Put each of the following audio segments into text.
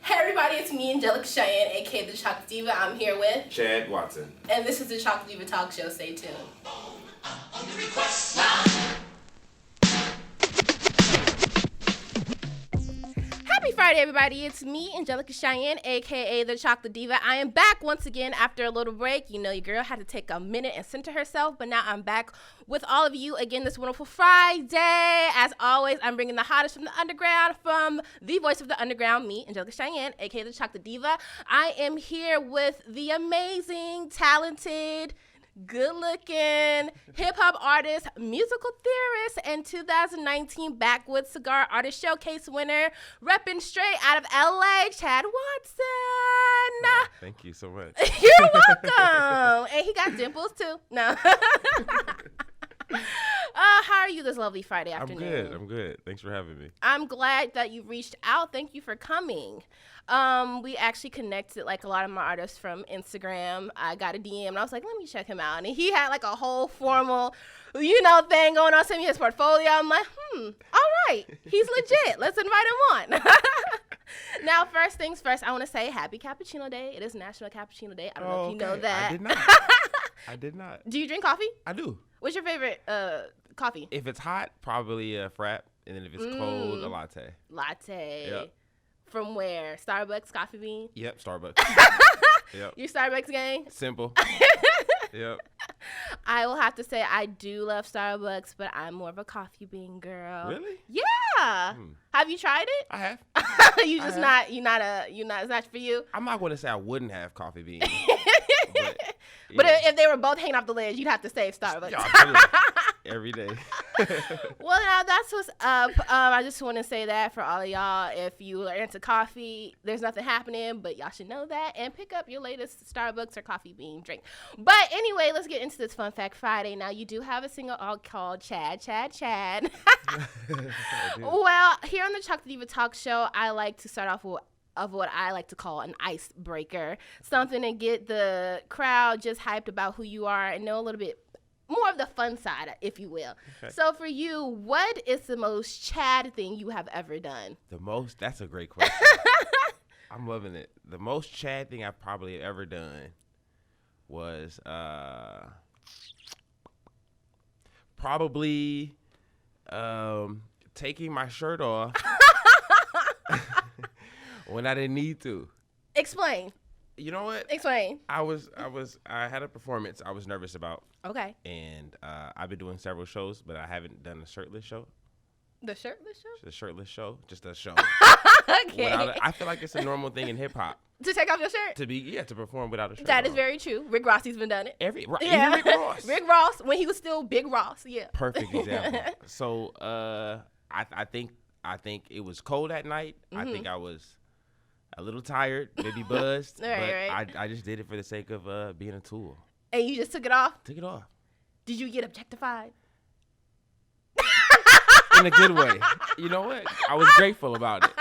Hey everybody, it's me, Angelica Cheyenne, aka the Chocolate Diva. I'm here with Chad Watson. And this is the Chocolate Diva Talk Show. Stay tuned. Happy Friday, everybody. It's me, Angelica Cheyenne, aka the Chocolate Diva. I am back once again after a little break. You know, your girl had to take a minute and center herself, but now I'm back with all of you again this wonderful Friday. As always, I'm bringing the hottest from the underground, from the voice of the underground, me, Angelica Cheyenne, aka the Chocolate Diva. I am here with the amazing, talented, good-looking hip-hop artist, musical theorist, and 2019 Backwoods Cigar Artist Showcase winner, repping straight out of LA, Chad Watson. Oh, thank you so much. You're welcome. And he got dimples too. No. How are you this lovely Friday afternoon? I'm good. Thanks for having me. I'm glad that you reached out. Thank you for coming. We actually connected, like, a lot of my artists from Instagram. I got a DM, and I was like, let me check him out. And he had, like, a whole formal, thing going on, send me his portfolio. I'm like, all right. He's legit. Let's invite him on. Now, first things first, I want to say happy Cappuccino Day. It is National Cappuccino Day. I don't know if you know that. I did not. I did not. Do you drink coffee? I do. What's your favorite coffee? If it's hot, probably a frap. And then if it's cold, a latte. Latte. Yep. From where? Starbucks, Coffee Bean? Yep, Starbucks. Yep. Your Starbucks gang? Simple. Yep. I will have to say I do love Starbucks, but I'm more of a Coffee Bean girl. Really? Yeah. Have you tried it? I have. It's not for you. I'm not going to say I wouldn't have coffee beans. But if they were both hanging off the ledge, you'd have to save Starbucks. Yeah, every day. Well, now that's what's up. I just want to say that for all of y'all, if you are into coffee, there's nothing happening, but y'all should know that and pick up your latest Starbucks or Coffee Bean drink. But anyway, let's get into this Fun Fact Friday. Now, you do have a single called Chad. Well, here on the Chocolate Diva Talk Show, I like to start off with what I like to call an icebreaker, something to get the crowd just hyped about who you are and know a little bit more of the fun side, if you will. Okay. So for you, what is the most Chad thing you have ever done? That's a great question. I'm loving it. The most Chad thing I've probably ever done was probably taking my shirt off when I didn't need to. Explain. You know what? Explain. I had a performance I was nervous about. Okay. And I've been doing several shows, but I haven't done a shirtless show. The shirtless show? The shirtless show. Just a show. Okay. I feel like it's a normal thing in hip hop. To take off your shirt? To perform without a shirt. That is very true. Rick Ross's been done it. Even Rick Ross. Rick Ross, when he was still Big Ross, yeah. Perfect example. So I think it was cold that night. I think I was a little tired, maybe buzzed, right. I just did it for the sake of being a tool. And you just took it off? Took it off. Did you get objectified? In a good way. You know what? I was grateful about it.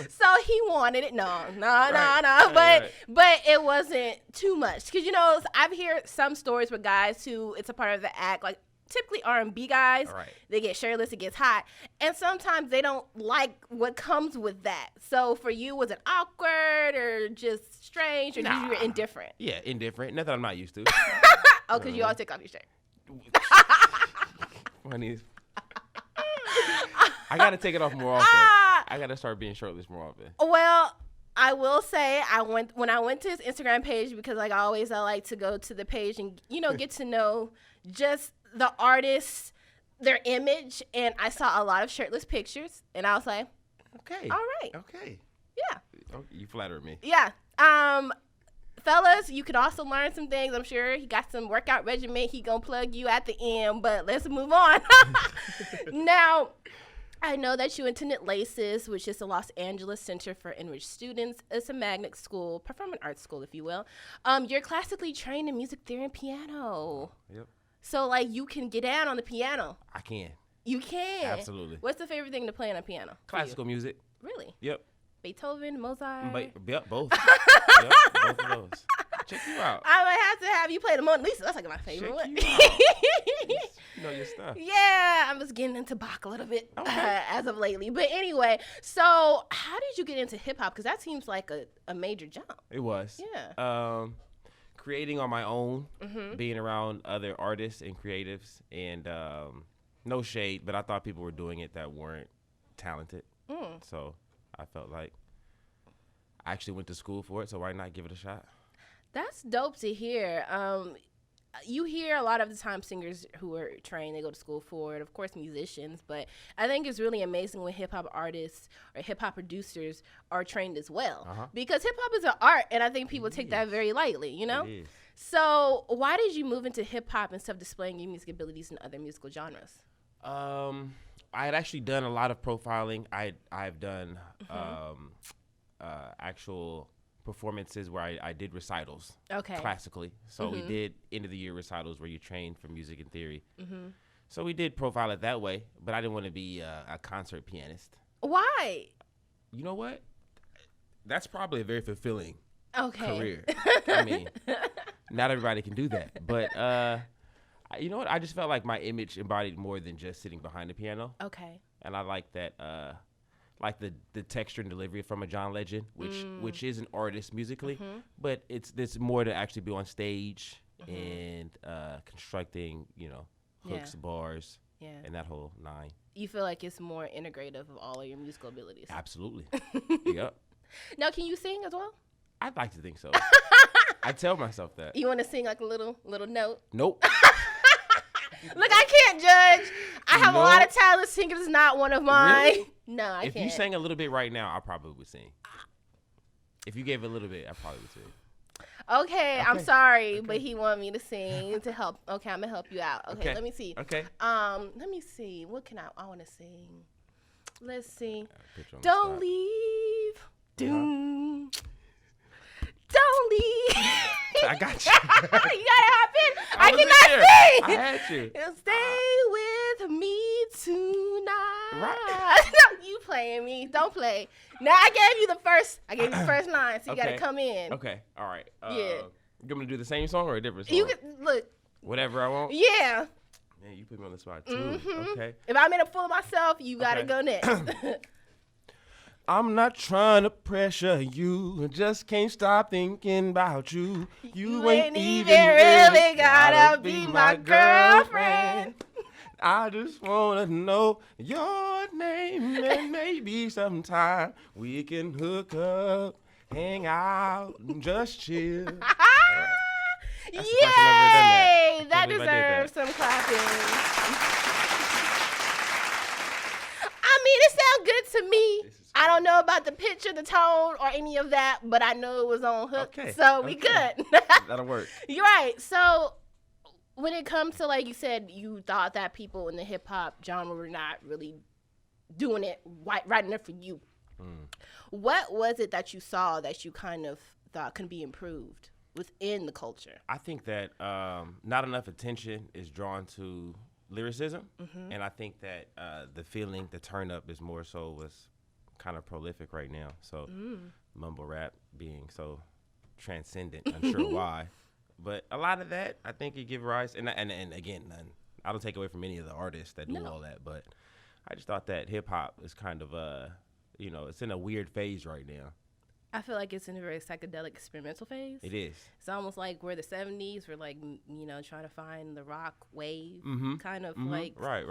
So he wanted it. No. Right. But it wasn't too much. Because, I've heard some stories with guys who it's a part of the act, like typically R&B guys, right. They get shirtless, it gets hot. And sometimes they don't like what comes with that. So for you, was it awkward or just strange or you were indifferent? Yeah, indifferent. Nothing I'm not used to. Oh, because you always take off your shirt. Funny. I got to take it off more often. I got to start being shirtless more often. Well, I will say when I went to his Instagram page, because like always I like to go to the page and, get to know just the artists, their image, and I saw a lot of shirtless pictures, and I was like, okay, all right, okay, yeah. Oh, you flatter me. Yeah. Fellas, you could also learn some things. I'm sure he got some workout regimen. He gonna plug you at the end, but let's move on. Now, I know that you attended LACES, which is the Los Angeles Center for Enriched Students. It's a magnet school, performing arts school, if you will. You're classically trained in music theory and piano. Yep. So, like, you can get down on the piano. I can. You can? Absolutely. What's the favorite thing to play on a piano? Classical music. Really? Yep. Beethoven, Mozart? Yep, both. Yep, both of those. Check you out. I might have to have you play the Mona Lisa. That's like my favorite one. You know your stuff. Yeah, I'm just getting into Bach a little bit as of lately. But anyway, so how did you get into hip hop? Because that seems like a major jump. It was. Yeah. Creating on my own, being around other artists and creatives, and no shade, but I thought people were doing it that weren't talented. So I felt like I actually went to school for it, so why not give it a shot? That's dope to hear. You hear a lot of the time singers who are trained, they go to school for it, of course musicians, but I think it's really amazing when hip-hop artists or hip-hop producers are trained as well. Because hip-hop is an art, and I think people take that very lightly, you know? It is. So why did you move into hip-hop instead of displaying your music abilities in other musical genres? I had actually done a lot of profiling. I've done actual performances where I did recitals classically. So we did end of the year recitals where you train for music and theory. So we did profile it that way, but I didn't want to be a concert pianist. Why? You know what? That's probably a very fulfilling career. I mean, not everybody can do that, but you know what? I just felt like my image embodied more than just sitting behind the piano. And I like that, like the texture and delivery from a John Legend, which is an artist musically, but it's more to actually be on stage and constructing, you know, hooks, bars, and that whole nine. You feel like it's more integrative of all of your musical abilities. Absolutely. Yep. Now, can you sing as well? I'd like to think so. I tell myself that. You want to sing like a little note? Nope. Look, I can't judge. I have a lot of talent. Singing is not one of mine. Really? No, I can't. If you sang a little bit right now, I probably would sing. If you gave a little bit, I probably would sing. Okay, I'm sorry, but he wanted me to sing to help. Okay, I'm gonna help you out. Okay, let me see. Okay. Let me see. What can I want to sing? Let's see. Don't leave. Doom. Don't leave. I got you. You gotta hop in. I cannot sing. I had you. Stay with me tonight. Right. No, you playing me. Don't play. Now I gave you the first line, so you gotta come in. Okay. All right. Yeah. You want me to do the same song or a different song? You can look. Whatever I want. Yeah. Man, you put me on the spot too. Okay. If I'm in a fool of myself, you gotta go next. I'm not trying to pressure you. I just can't stop thinking about you. You ain't even really gotta be my girlfriend. I just wanna know your name and maybe sometime we can hook up, hang out, and just chill. Yay! That deserves some clapping. I mean, it sounds good to me. I don't know about the picture, the tone, or any of that, but I know it was on hook, so we good. That'll work. You're right. So when it comes to, like you said, you thought that people in the hip-hop genre were not really doing it right enough for you. What was it that you saw that you kind of thought can be improved within the culture? I think that not enough attention is drawn to lyricism, and I think that the feeling, the turn up is more so was kind of prolific right now. So mumble rap being so transcendent, unsure why, but a lot of that I think it give rise, and again, I don't take away from any of the artists that do all that, but I just thought that hip hop is kind of you know, it's in a weird phase right now. I feel like it's in a very psychedelic experimental phase. It is. It's almost like where the 70s were like, you know, trying to find the rock wave kind of like. Right.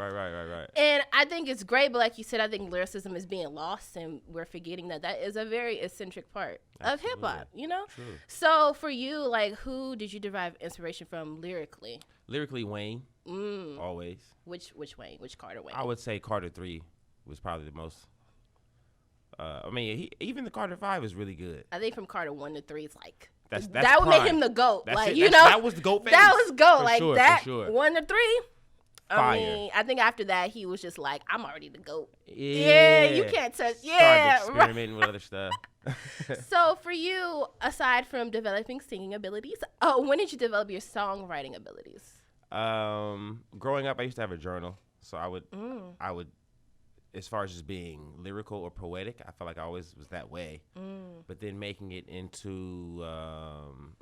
And I think it's great, but like you said, I think lyricism is being lost and we're forgetting that is a very eccentric part of hip hop, you know? True. So for you, like, who did you derive inspiration from lyrically? Lyrically, Wayne. Always. Which Wayne? Which Carter Wayne? I would say Carter 3 was probably the most. I mean, even the Carter 5 is really good. I think from Carter 1 to 3, it's like that's that would prime. make him the GOAT. That's like it. You know, that was the GOAT phase. That was GOAT. For like sure, that for sure. 1 to 3. Fire. I mean, I think after that he was just like, I'm already the GOAT. Yeah, you can't touch. Started experimenting with other stuff. So for you, aside from developing singing abilities, when did you develop your songwriting abilities? Growing up, I used to have a journal, so I would as far as just being lyrical or poetic. I felt like I always was that way. But then making it into,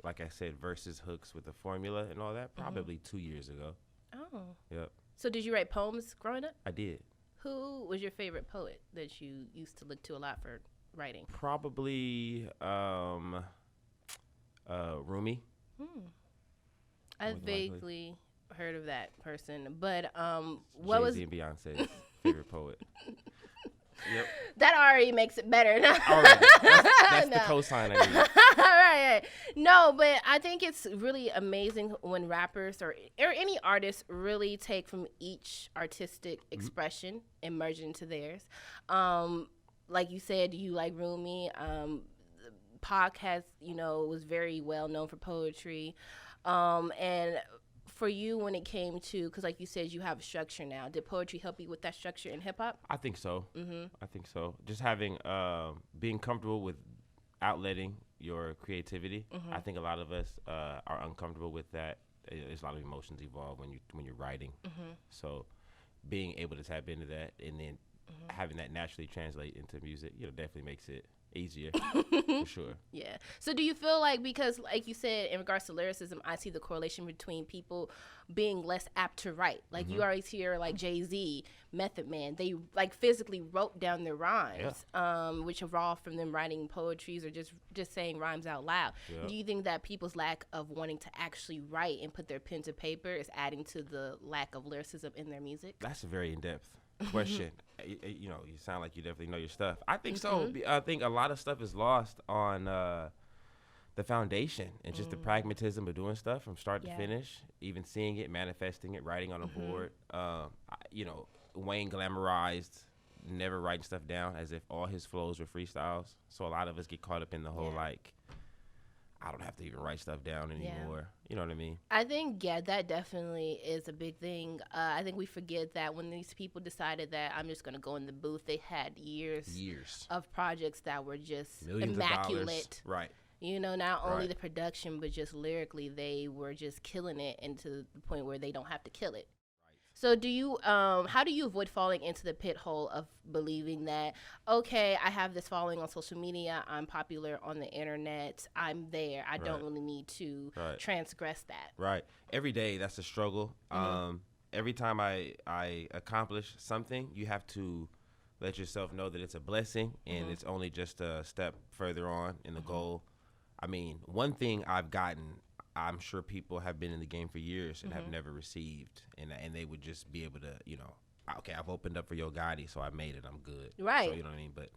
like I said, verses, hooks with a formula and all that, probably 2 years ago. Oh. Yep. So did you write poems growing up? I did. Who was your favorite poet that you used to look to a lot for writing? Probably Rumi. I've vaguely heard of that person, but what was Jay-Z and Beyonce's favorite poet? Yep. That already makes it better. Already. That's the cosign I need. Right. No, but I think it's really amazing when rappers or any artists really take from each artistic expression and merge it into theirs. Like you said, you like Rumi. Pac has, was very well known for poetry. And for you, when it came to, because like you said, you have a structure now. Did poetry help you with that structure in hip hop? I think so. I think so. Just having, being comfortable with outletting your creativity. I think a lot of us are uncomfortable with that. There's a lot of emotions involved when you're writing. So being able to tap into that and then having that naturally translate into music, definitely makes it easier for sure. Yeah. So do you feel like, because like you said, in regards to lyricism, I see the correlation between people being less apt to write. Like you always hear like Jay-Z, Method Man, they like physically wrote down their rhymes, which evolved from them writing poetries or just saying rhymes out loud. Do you think that people's lack of wanting to actually write and put their pen to paper is adding to the lack of lyricism in their music? That's a very in-depth question. You sound like you definitely know your stuff. I think so. I think a lot of stuff is lost on the foundation and just the pragmatism of doing stuff from start to finish, even seeing it, manifesting it, writing on a board. Wayne glamorized never writing stuff down as if all his flows were freestyles. So a lot of us get caught up in the whole I don't have to even write stuff down anymore. You know what I mean? I think, that definitely is a big thing. I think we forget that when these people decided that I'm just going to go in the booth, they had years of projects that were just millions immaculate. Of dollars. Right. Not only the production, but just lyrically, they were just killing it, and to the point where they don't have to kill it. So do you, how do you avoid falling into the pit hole of believing that, okay, I have this following on social media, I'm popular on the internet, I'm there, I don't really need to transgress that? Right. Every day, that's a struggle. Every time I accomplish something, you have to let yourself know that it's a blessing and it's only just a step further on in the goal. I mean, one thing I've gotten, I'm sure people have been in the game for years and have never received, and they would just be able to, okay, I've opened up for Yo Gotti, so I made it, I'm good. Right. So, you know what I mean? But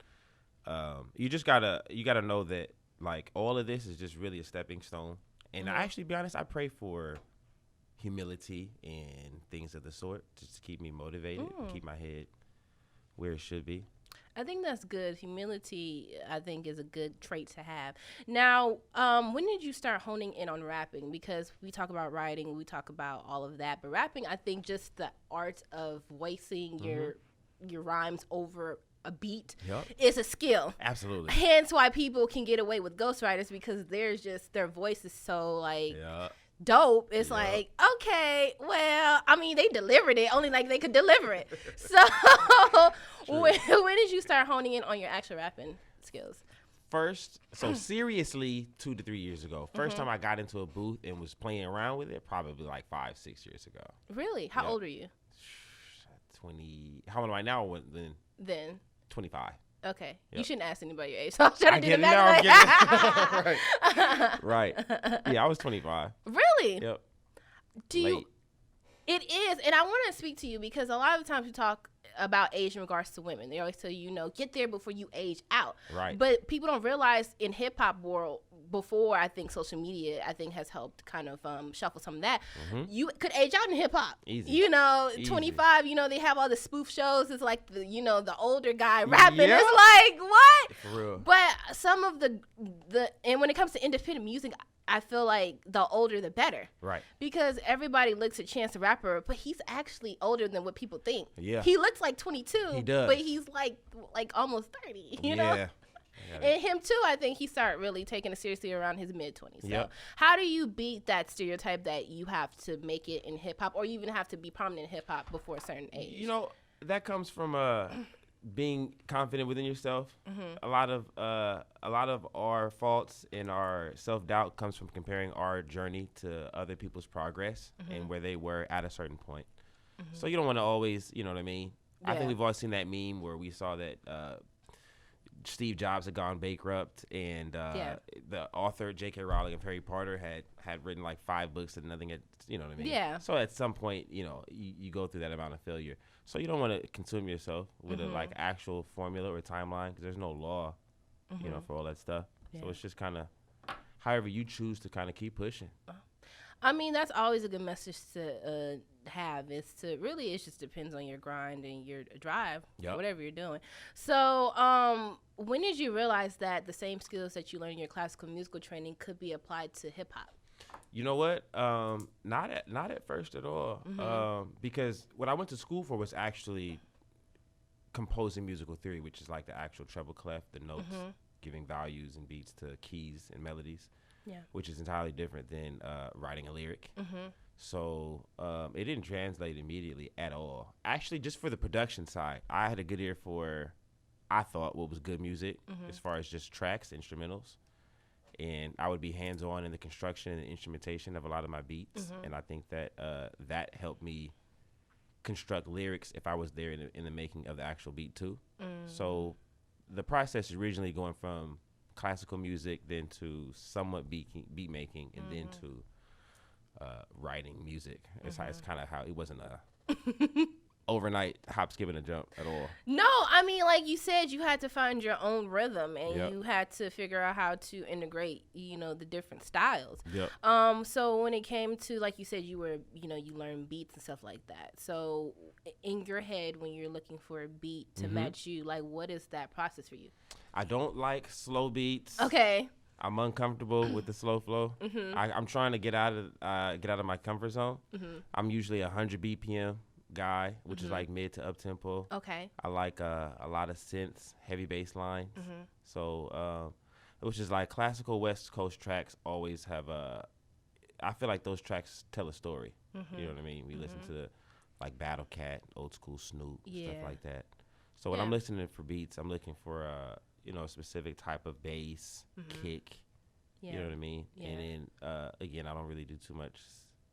you just gotta know that, like, all of this is just really a stepping stone. And I actually, be honest, I pray for humility and things of the sort, just to keep me motivated, keep my head where it should be. I think that's good. Humility, I think, is a good trait to have. Now, when did you start honing in on rapping? Because we talk about writing, we talk about all of that, but rapping, I think, just the art of voicing your rhymes over a beat is a skill. Absolutely. Hence why people can get away with ghostwriters, because their voice is so dope. It's like, okay, well, I mean, they delivered it only like they could deliver it. So when did you start honing in on your actual rapping skills? First, so seriously, 2 to 3 years ago. First time I got into a booth and was playing around with it, probably like 5-6 years ago. Really? How old are you? 20. How old am I now? Then 25. Okay. Yep. You shouldn't ask anybody your age. So I was trying to do the math. Right. Yeah, I was 25. Really? Yep. It is, and I want to speak to you because a lot of the times we talk about age in regards to women. They always tell you, get there before you age out. Right. But people don't realize in hip hop world, before I think social media, I think has helped kind of shuffle some of that. You could age out in hip hop. Easy. 25. They have all the spoof shows. It's like the older guy rapping. Yep. It's like what? For real. But some of the and when it comes to independent music, I feel like the older the better. Right. Because everybody looks at Chance the Rapper, but he's actually older than what people think. Yeah. He looks like 22. He does. But he's like almost 30, you know? And him too, I think he started really taking it seriously around his mid-20s. So how do you beat that stereotype that you have to make it in hip-hop, or you even have to be prominent in hip-hop before a certain age? That comes from being confident within yourself. Mm-hmm. A lot of our faults and our self-doubt comes from comparing our journey to other people's progress and where they were at a certain point. So you don't want to always, you know what I mean? Yeah. I think we've all seen that meme where we saw that Steve Jobs had gone bankrupt, and the author J.K. Rowling of Harry Potter had written like 5 books and nothing had, you know what I mean? Yeah. So at some point, you know, you go through that amount of failure. So you don't want to consume yourself with a like actual formula or timeline, because there's no law, you know, for all that stuff. Yeah. So it's just kind of however you choose to kind of keep pushing. I mean, that's always a good message to have, is to really, it just depends on your grind and your drive, whatever you're doing. So when did you realize that the same skills that you learned in your classical musical training could be applied to hip hop? You know what? Not at first at all. Because what I went to school for was actually composing musical theory, which is like the actual treble clef, the notes, giving values and beats to keys and melodies. Yeah. Which is entirely different than writing a lyric. So it didn't translate immediately at all. Actually, just for the production side, I had a good ear for, I thought, what was good music as far as just tracks, instrumentals. And I would be hands-on in the construction and the instrumentation of a lot of my beats. And I think that that helped me construct lyrics if I was there in the making of the actual beat too. So the process is originally going from classical music, then to somewhat beat making, and then to writing music. It's kind of how it wasn't a overnight hop, skip, and a jump at all. No, I mean, like you said, you had to find your own rhythm, and you had to figure out how to integrate, you know, the different styles. So when it came to, like you said, you were, you know, you learned beats and stuff like that. So in your head, when you're looking for a beat to match you, like, what is that process for you? I don't like slow beats. Okay. I'm uncomfortable with the slow flow. I'm trying to get out of my comfort zone. I'm usually 100 BPM guy, which is like mid to up tempo. Okay. I like a lot of synths, heavy bass lines. So which is like classical West Coast tracks always have I feel like those tracks tell a story. You know what I mean? We listen to like Battle Cat, old school Snoop, stuff like that. So when I'm listening for beats, I'm looking for you know, a specific type of bass, kick, you know what I mean? And then, again, I don't really do too much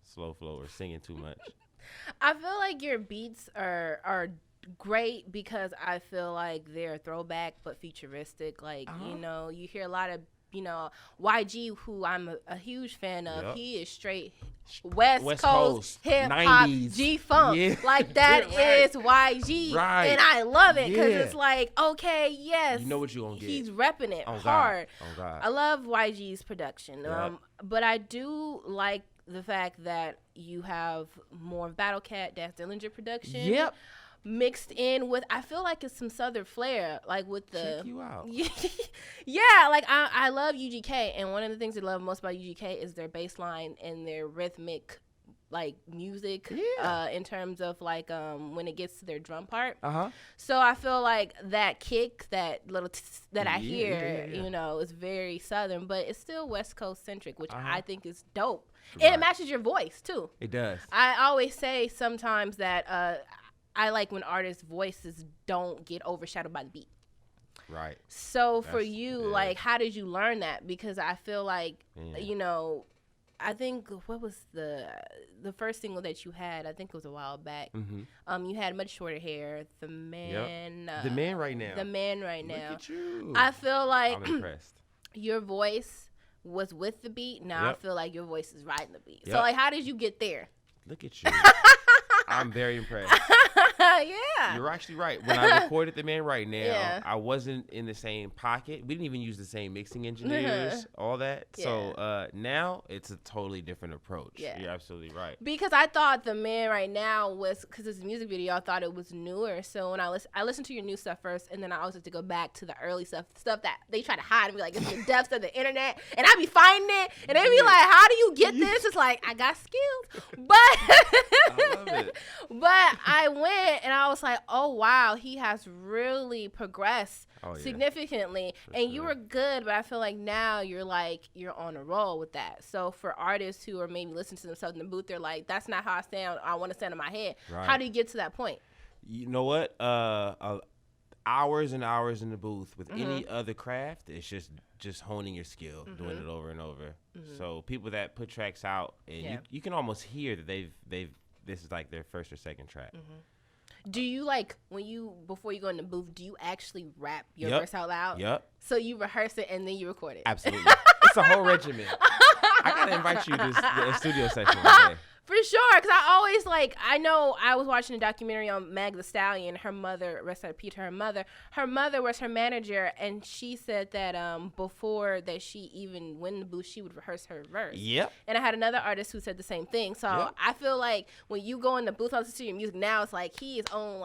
slow flow or singing too much. I feel like your beats are great because I feel like they're throwback but futuristic. Like, you know, you hear a lot of, you know, YG, who I'm a huge fan of. He is straight West Coast hip hop, G-funk. Yeah. Like, that is YG. Right. And I love it because it's like, okay, yes. You know what you're going to get. He's repping it hard. I love YG's production. But I do like the fact that you have more Battle Cat, Dash Dillinger production. Mixed in with, I feel like it's some Southern flair, like with the. Check you out. Yeah, like I love UGK, and one of the things I love most about UGK is their bass line and their rhythmic, like, music. In terms of like when it gets to their drum part. So I feel like that kick, that little that I hear, you know, is very Southern, but it's still West Coast centric, which I think is dope, and it matches your voice too. It does. I always say sometimes that I like when artists' voices don't get overshadowed by the beat. Right. So for you, like, how did you learn that? Because I feel like, you know, I think, what was the first single that you had? I think it was a while back. You had much shorter hair. The Man. The Man Right Now. The Man Right Now. Look at you. I feel like I'm impressed. Your voice was with the beat. Now I feel like your voice is riding the beat. So, like, how did you get there? Look at you. I'm very impressed. Yeah. You're actually right. When I recorded The Man Right Now, I wasn't in the same pocket. We didn't even use the same mixing engineers, all that. So now it's a totally different approach. Yeah. You're absolutely right. Because I thought The Man Right Now was, because it's a music video, I thought it was newer. So when I listened to your new stuff first, and then I always have to go back to the early stuff that they try to hide and be like, it's the depths of the internet. And I be finding it, and they be like, how do you get this? It's like, I got skills. But I love it. But I went and I was like, oh wow, he has really progressed significantly. And you were good, but I feel like now you're on a roll with that. So for artists who are maybe listening to themselves in the booth, they're like, that's not how I sound. I want to sound in my head. How do you get to that point? You know what? hours and hours in the booth. With any other craft, it's just honing your skill, doing it over and over. So people that put tracks out, and you can almost hear that they've this is like their first or second track. Do you like before you go in the booth? Do you actually rap your verse out loud? Yep. So you rehearse it and then you record it. Absolutely. It's a whole regimen. I gotta invite you to the studio session one day. For sure, because I always I know I was watching a documentary on Meg Thee Stallion. Her mother, rest in peace, her mother was her manager, and she said that before that she even went in the booth, she would rehearse her verse. Yep. And I had another artist who said the same thing. So I feel like when you go in the booth, listen to your music now, it's like he is on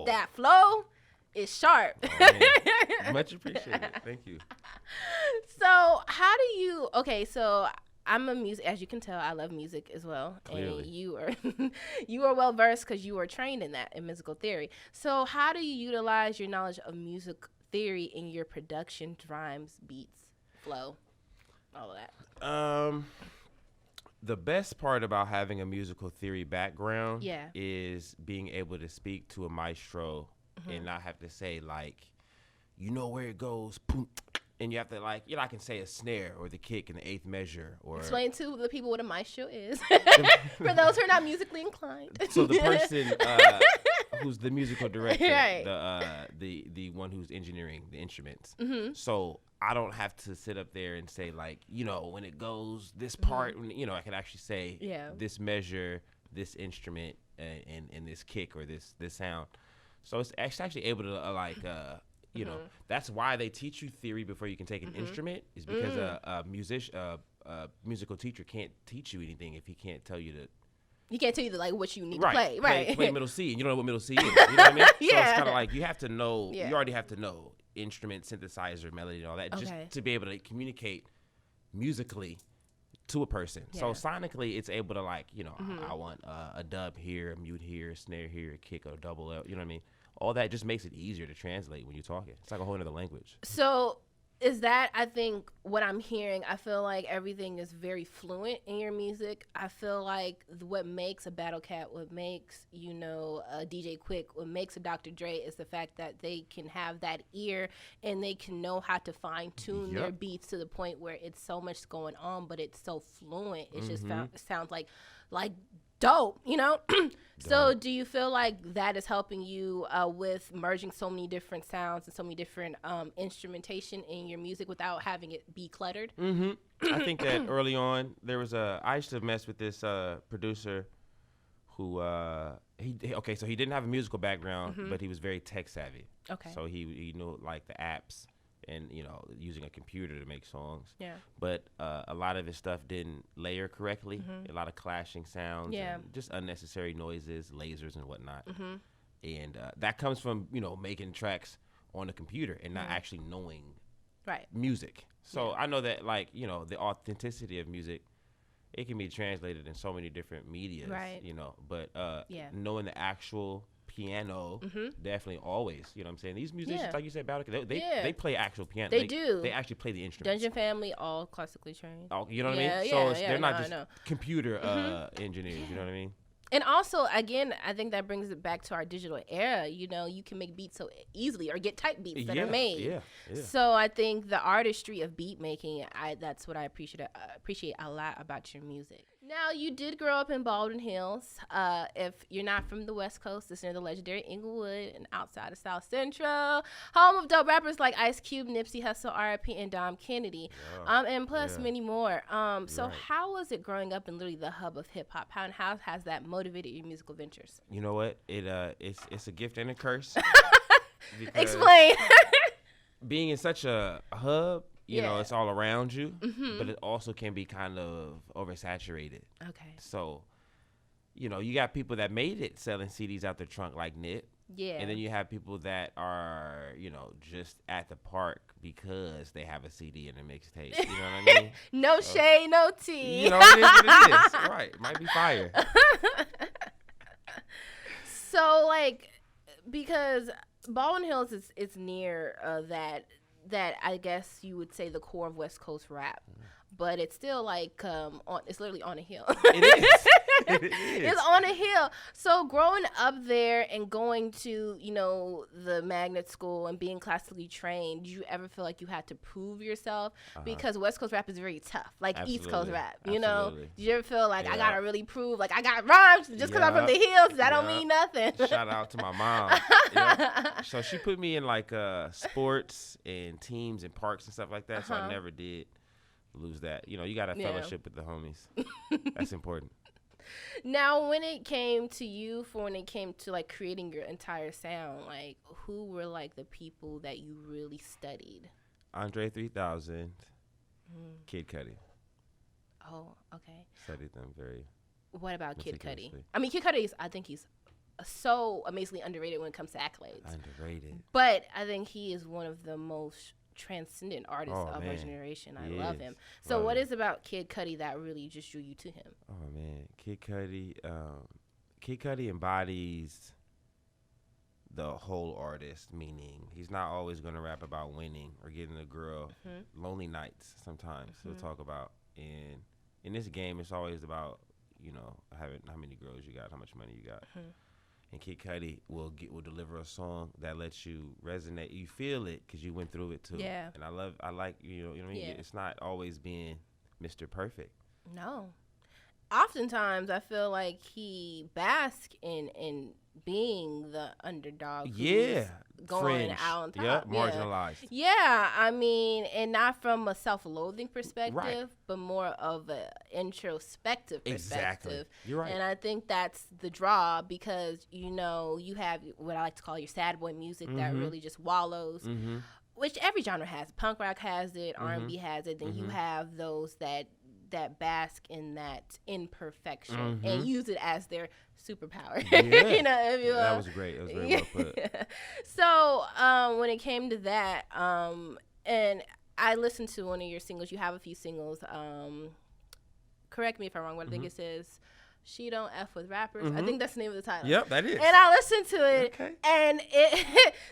that flow is sharp. Oh, much appreciated. Thank you. So how do you? Okay, so. I'm a music, as you can tell, I love music as well. Clearly. And you are well versed because you were trained in that, in musical theory. So how do you utilize your knowledge of music theory in your production, rhymes, beats, flow, all of that? The best part about having a musical theory background is being able to speak to a maestro and not have to say you know where it goes, boom. And you have to I can say a snare or the kick in the eighth measure. Or explain to the people what a maestro is for those who are not musically inclined. So the person who's the musical director, right. the one who's engineering the instruments. So I don't have to sit up there and say when it goes this part, I can actually say this measure, this instrument, and this kick or this sound. So it's actually able to that's why they teach you theory before you can take an instrument, is because a musical teacher can't teach you anything if he can't tell you to. He can't tell you what you need to play. Play middle C, and you don't know what middle C is. You know what I mean? Yeah. So it's kind of you have to know. You already have to know instrument, synthesizer, melody, and all that, just to be able to communicate musically to a person. So sonically, it's able to I want a dub here, a mute here, a snare here, a kick, or a double L. You know what I mean? All that just makes it easier to translate when you're talking. It's like a whole other language. So is that, I think, what I'm hearing? I feel like everything is very fluent in your music. I feel like what makes a Battle Cat, what makes, a DJ Quick, what makes a Dr. Dre is the fact that they can have that ear and they can know how to fine tune their beats to the point where it's so much going on, but it's so fluent. It just sounds like dope, So do you feel like that is helping you with merging so many different sounds and so many different instrumentation in your music without having it be cluttered? I think that early on I used to mess with this producer who so he didn't have a musical background, but he was very tech savvy. Okay. So he knew the apps and using a computer to make songs. Yeah. But a lot of his stuff didn't layer correctly. A lot of clashing sounds. And just unnecessary noises, lasers and whatnot. And that comes from making tracks on a computer and not actually knowing music. So I know that the authenticity of music, it can be translated in so many different medias. Right. But knowing the actual piano, definitely always. You know what I'm saying? These musicians, like you said, they play actual piano. They do. They actually play the instruments. Dungeon Family, all classically trained. Oh, you know what I mean? So they're not just computer engineers. You know what I mean? And also, again, I think that brings it back to our digital era. You can make beats so easily or get type beats that are made. Yeah. So I think the artistry of beat making, that's what I appreciate a lot about your music. Now, you did grow up in Baldwin Hills. If you're not from the West Coast, it's near the legendary Inglewood and outside of South Central, home of dope rappers like Ice Cube, Nipsey Hussle, R.I.P., and Dom Kennedy, and plus many more. So how was it growing up in literally the hub of hip-hop? How has that motivated your musical ventures? You know what? It's a gift and a curse. Explain. Being in such a hub, it's all around you, but it also can be kind of oversaturated. Okay. So, you got people that made it selling CDs out their trunk like Nip. Yeah. And then you have people that are, just at the park because they have a CD and a mixtape. You know what I mean? No shade, no tea. It is what it is. Right. It might be fire. So, because Baldwin Hills is near that I guess you would say the core of West Coast rap. but it's still like it's literally on a hill. It is. It is. It's on a hill. So growing up there and going to, the magnet school and being classically trained, did you ever feel like you had to prove yourself? Because West Coast rap is very tough, like East Coast rap, Did you ever feel like I gotta really prove, like I got rhymes just because I'm from the hills? That don't mean nothing. Shout out to my mom. So she put me in like sports and teams and parks and stuff like that. So I never did lose that. You got a fellowship with the homies. That's important. Now, when it came to like creating your entire sound, like who were like the people that you really studied? Andre 3000, Kid Cudi. Oh, okay. Studied them very. What about Kid Cudi? I mean, Kid Cudi I think he's so amazingly underrated when it comes to accolades. Underrated. But I think he is one of the most transcendent artists of our generation. I love him. So what is about Kid Cudi that really just drew you to him? Oh man, Kid Cudi embodies the whole artist, meaning he's not always going to rap about winning or getting a girl. Lonely nights sometimes he'll talk about. And in this game, it's always about having how many girls you got, how much money you got. And Kid Cudi will deliver a song that lets you resonate. You feel it because you went through it too. Yeah. And I like what I mean? Yeah. It's not always being Mr. Perfect. No. Oftentimes, I feel like he basks in being the underdog. Who's going Fringe. out on top. Yep. Marginalized. Yeah, I mean, and not from a self-loathing perspective, but more of an introspective perspective. Exactly. You're right. And I think that's the draw because, you have what I like to call your sad boy music that really just wallows, which every genre has. Punk rock has it, R&B has it. Then you have those that bask in that imperfection and use it as their superpower. Yeah. If you will. That was great. It was very well put. So when it came to that, and I listened to one of your singles. You have a few singles. Correct me if I'm wrong, but I think it says She Don't F With Rappers. I think that's the name of the title. Yep, that is. And I listened to it, and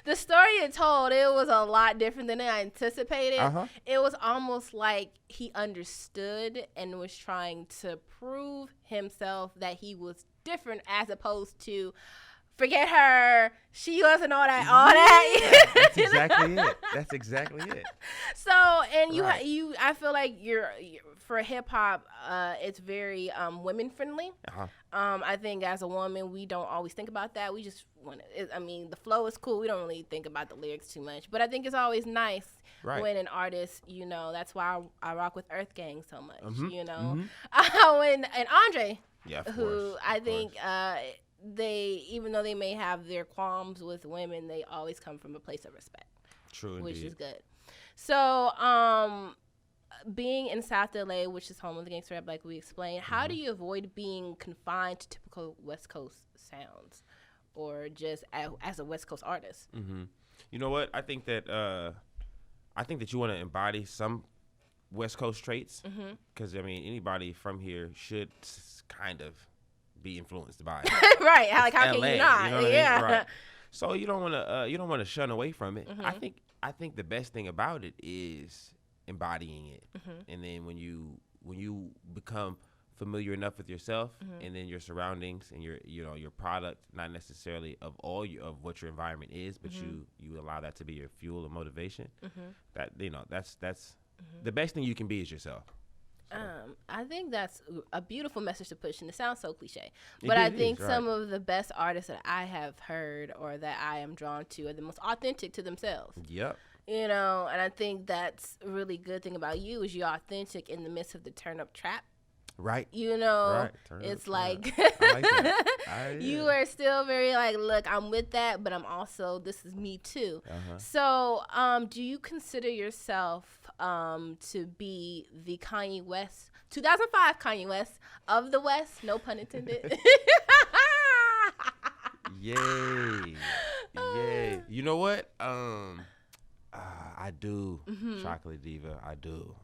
the story it told, it was a lot different than I anticipated. It was almost like he understood and was trying to prove himself that he was different as opposed to forget her. She wasn't all that. That's exactly it. That's exactly it. So, and I feel like you're for hip hop, it's very women friendly. I think as a woman, we don't always think about that. We just want to. I mean, the flow is cool. We don't really think about the lyrics too much. But I think it's always nice when an artist, that's why I rock with Earth Gang so much. And Andre, who I think. They, even though they may have their qualms with women, they always come from a place of respect. True, which indeed. is good. So, being in South LA, which is home of the gangster rap, like we explained, how do you avoid being confined to typical West Coast sounds, or just as a West Coast artist? You know what? I think that you want to embody some West Coast traits, because I mean, anybody from here should kind of be influenced by it. Right. How can you not? You know what I mean? Right. So you don't want to shun away from it. I think the best thing about it is embodying it. And then when you become familiar enough with yourself and then your surroundings and your product, not necessarily of what your environment is, but you allow that to be your fuel and motivation. That's the best thing you can be is yourself. I think that's a beautiful message to push, and it sounds so cliche. But I think some of the best artists that I have heard or that I am drawn to are the most authentic to themselves. Yep. And I think that's a really good thing about you is you're authentic in the midst of the turn-up trap. Right. Right. It's like, I like that. You are still very like, look, I'm with that, but I'm also, this is me too. So do you consider yourself to be the Kanye West, 2005 Kanye West of the West? No pun intended. Yay. You know what? I do. Chocolate Diva, I do.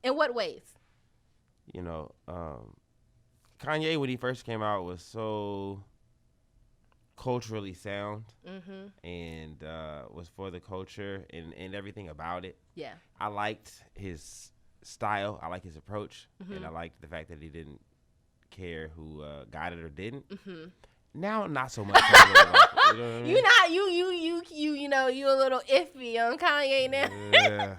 In what ways? Kanye, when he first came out, was so culturally sound and was for the culture and everything about it. Yeah. I liked his style. I like his approach, and I like the fact that he didn't care who got it or didn't. Now, not so much. You know what I mean? You a little iffy on Kanye now. Yeah.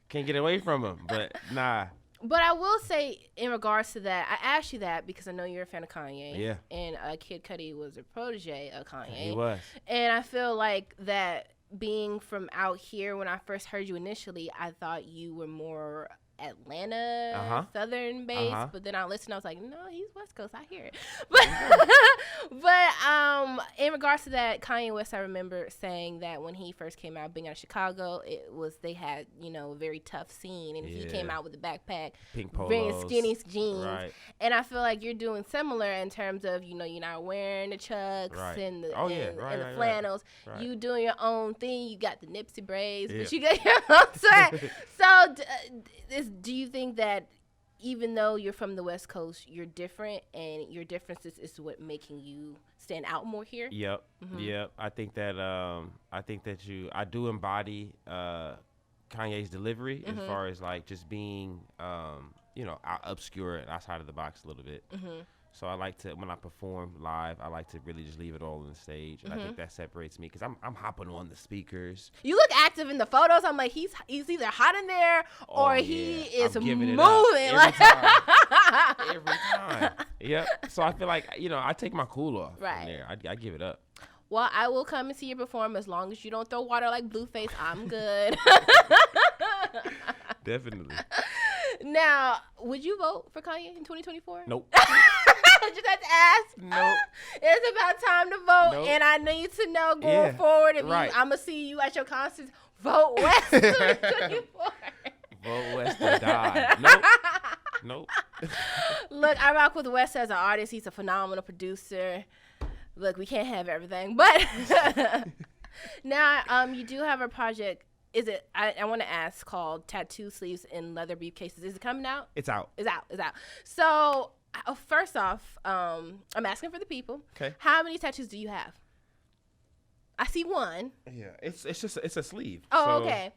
Can't get away from him, but nah. But I will say, in regards to that, I asked you that because I know you're a fan of Kanye. Yeah. And Kid Cudi was a protege of Kanye. He was. And I feel like that being from out here, when I first heard you initially, I thought you were more Atlanta, Southern based, but then I listened, I was like, no, he's West Coast, I hear it. But in regards to that, Kanye West, I remember saying that when he first came out, being out of Chicago, they had, a very tough scene, and he came out with a backpack, pink polos, very skinny jeans, right. And I feel like you're doing similar in terms of, you're not wearing the chucks and the flannels, you doing your own thing, you got the Nipsey braids, but you got your own swag. So do you think that even though you're from the West Coast, you're different, and your differences is what making you stand out more here? Yep. I think that I do embody Kanye's delivery as far as like just being obscure and outside of the box a little bit. So I like to, when I perform live, I like to really just leave it all on the stage, and I think that separates me because I'm hopping on the speakers. You look active in the photos. I'm like, he's either hot in there or he is moving. Every time. Yep. So I feel like I take my cool off from there. I give it up. Well, I will come and see you perform as long as you don't throw water like Blueface. I'm good. Definitely. Now, would you vote for Kanye in 2024? Nope. Just have to ask. Nope. It's about time to vote, nope. And I need to know going forward if I'm gonna see you at your concerts. Vote West 2024. Vote West or die. Nope. Look, I rock with West as an artist. He's a phenomenal producer. Look, we can't have everything, but now you do have a project. Is it? I want to ask, called Tattoo Sleeves in Leather Briefcases. Is it coming out? It's out. It's out. So first off, I'm asking for the people. Okay. How many tattoos do you have? I see one. Yeah, it's a sleeve. Oh, so, okay.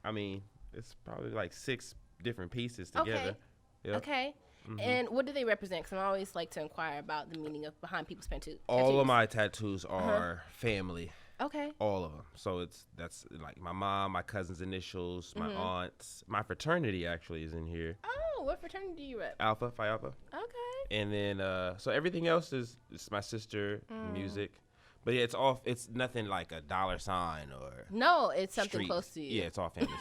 I mean, it's probably like 6 different pieces together. Okay. Yep. Okay. And what do they represent? Because I always like to inquire about the meaning of behind people's tattoos. All of my tattoos are family. Okay. All of them. So that's like my mom, my cousin's initials, my aunts, my fraternity actually is in here. Oh, what fraternity do you rep? Alpha, Phi Alpha. Okay. And then so everything else is my sister, music. But yeah, it's nothing like a dollar sign or no, it's something street. Close to you. Yeah, it's all family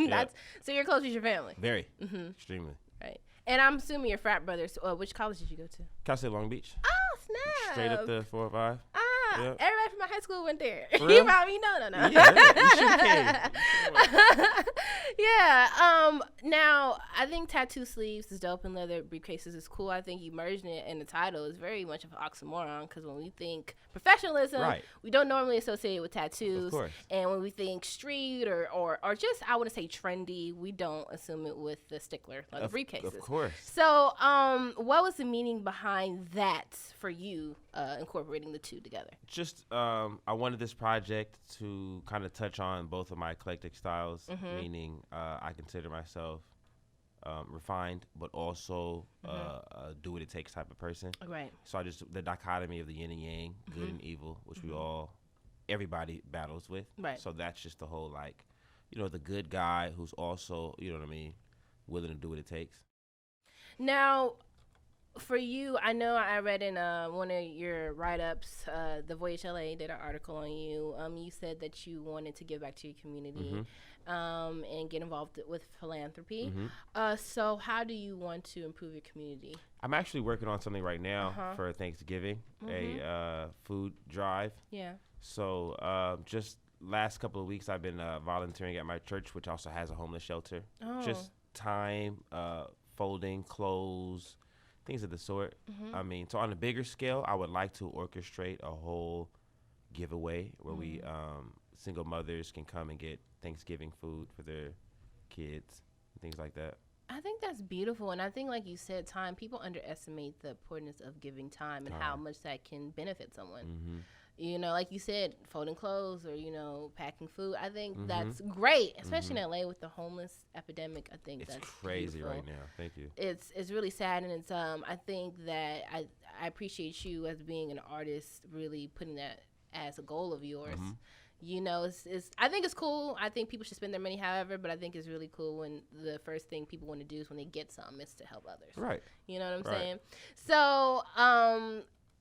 stuff. So you're close with your family. Very. Extremely. Right. And I'm assuming your frat brothers. Which college did you go to? Cal State Long Beach. Oh, snap. Straight up the 405. Yep. Everybody from my high school went there. You probably no. Yeah, you should have. Yeah. Now, I think tattoo sleeves is dope and leather briefcases is cool. I think you merging it in the title is very much of an oxymoron because when we think professionalism, we don't normally associate it with tattoos. Of course. And when we think street or just, I want to say trendy, we don't assume it with the stickler, like the briefcases. Of course. So, what was the meaning behind that for you, incorporating the two together? Just, I wanted this project to kind of touch on both of my eclectic styles, meaning I consider myself refined, but also do what it takes type of person. Right. So the dichotomy of the yin and yang, good and evil, which everybody battles with. Right. So that's just the whole, like, the good guy who's also, willing to do what it takes. Now, for you, I know I read in one of your write-ups, the Voyage LA did an article on you. You said that you wanted to give back to your community and get involved with philanthropy. So how do you want to improve your community? I'm actually working on something right now for Thanksgiving, a food drive. Yeah. So just last couple of weeks, I've been volunteering at my church, which also has a homeless shelter. Oh. Just time, folding clothes, things of the sort. I mean, so on a bigger scale, I would like to orchestrate a whole giveaway where we single mothers can come and get Thanksgiving food for their kids, things like that. I think that's beautiful. And I think, like you said, time, people underestimate the importance of giving time and how much that can benefit someone. You know, like you said, folding clothes or, you know, packing food. I think that's great, especially in LA with the homeless epidemic. I think it's that's crazy beautiful. right now. Thank you. It's really sad, and it's I think that I appreciate you as being an artist, really putting that as a goal of yours. You know, it's I think it's cool. I think people should spend their money however, but I think it's really cool when the first thing people want to do is when they get something is to help others. Right. You know what I'm saying? So,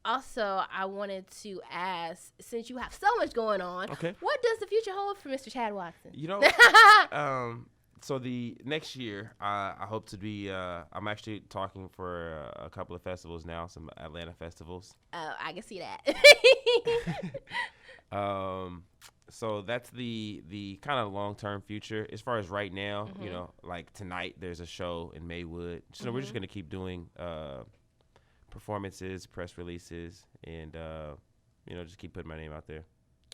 also, I wanted to ask, since you have so much going on, what does the future hold for Mr. Chad Watson? You know, so the next year, I hope to be, I'm actually talking for a couple of festivals now, some Atlanta festivals. Oh, I can see that. So that's the kind of long-term future. As far as right now, you know, like tonight, there's a show in Maywood. So we're just going to keep doing performances, press releases, and, you know, just keep putting my name out there.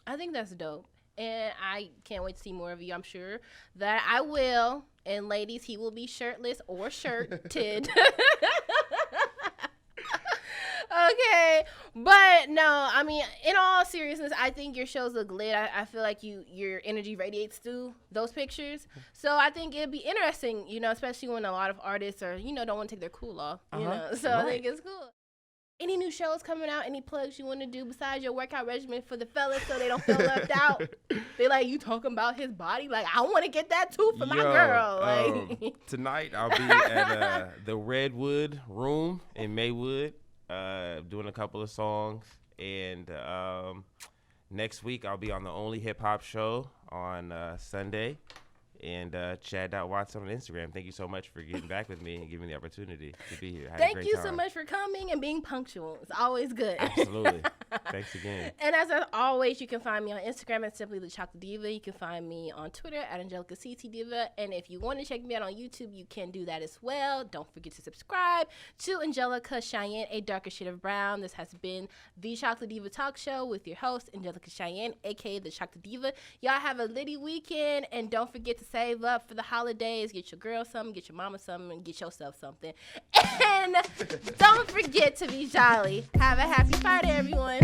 I think that's dope. And I can't wait to see more of you. I'm sure that I will. And ladies, he will be shirtless or shirted. Okay. But no, I mean, in all seriousness, I think your shows look lit. I feel like your energy radiates through those pictures. So I think it'd be interesting, you know, especially when a lot of artists are, you know, don't want to take their cool off, you know. So I think it's cool. Any new shows coming out? Any plugs you want to do besides your workout regimen for the fellas so they don't feel left out? They like, you talking about his body? Like, I want to get that too for my girl. Like tonight I'll be at the Redwood Room in Maywood, doing a couple of songs. And next week I'll be on the Only Hip Hop Show on Sunday. And Chad.Watson on Instagram. Thank you so much for getting back with me and giving me the opportunity to be here. Thank you so much for coming and being punctual. It's always good. Absolutely. Thanks again. And as always, you can find me on Instagram at simply the Chocolate Diva. You can find me on Twitter at AngelicaCTDiva. And if you want to check me out on YouTube, you can do that as well. Don't forget to subscribe to Angelica Cheyenne, A Darker Shade of Brown. This has been the Chocolate Diva Talk Show with your host, Angelica Cheyenne, a.k.a. the Chocolate Diva. Y'all have a litty weekend, and don't forget to save up for the holidays. Get your girl something, get your mama something, and get yourself something. And don't forget to be jolly. Have a happy Friday, everyone.